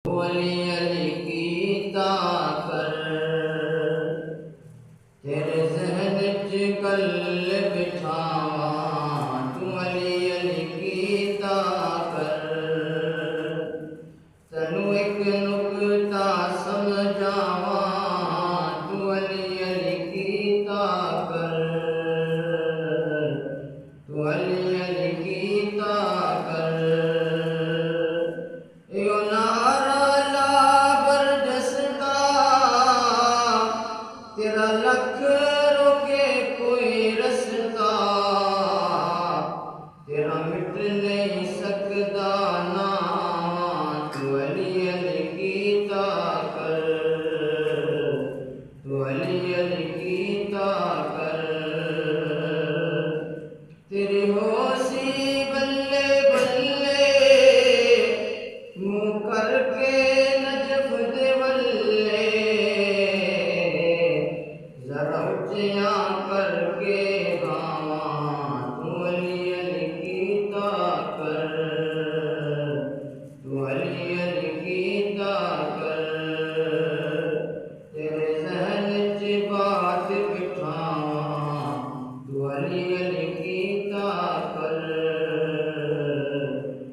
अली अली कीता कर तेरे ज़हन च कल बिठावा तू अली अली कीता कर तनु एक नुक्ता समझावा तू अली अली कीता कर तू अली अली कीता कर यो नारा ला बरदस्ता तेरा लख रोके कोई रस्ता तेरा मिट नहीं सकता ना तू अली अली कीता कर तू अली अली कीता कर तेरी होशी बल्ले बल्ले मुँह करके नजफ दे बल्ले जरा उच्चियाँ करके गावा तू अली अली कीता कर तू अली अली कीता कर तेरे ज़हन च बात बिठावा तू अली अली कीता कर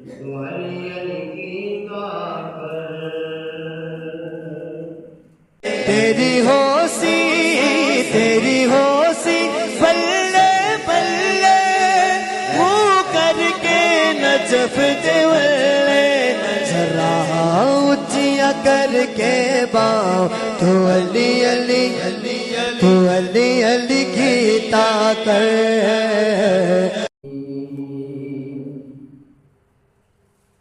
तू अली अली कीता कर तेरी होसी बल्ले बल्ले मुँह करके नजफ देवले जरा उच्चियाँ करके बाओ तू अली अली तू अली अली कीता कर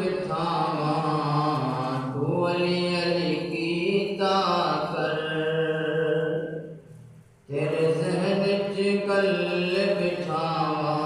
बिठावा तू अली अली कीता कर तेरे ज़हन च कल बिठावा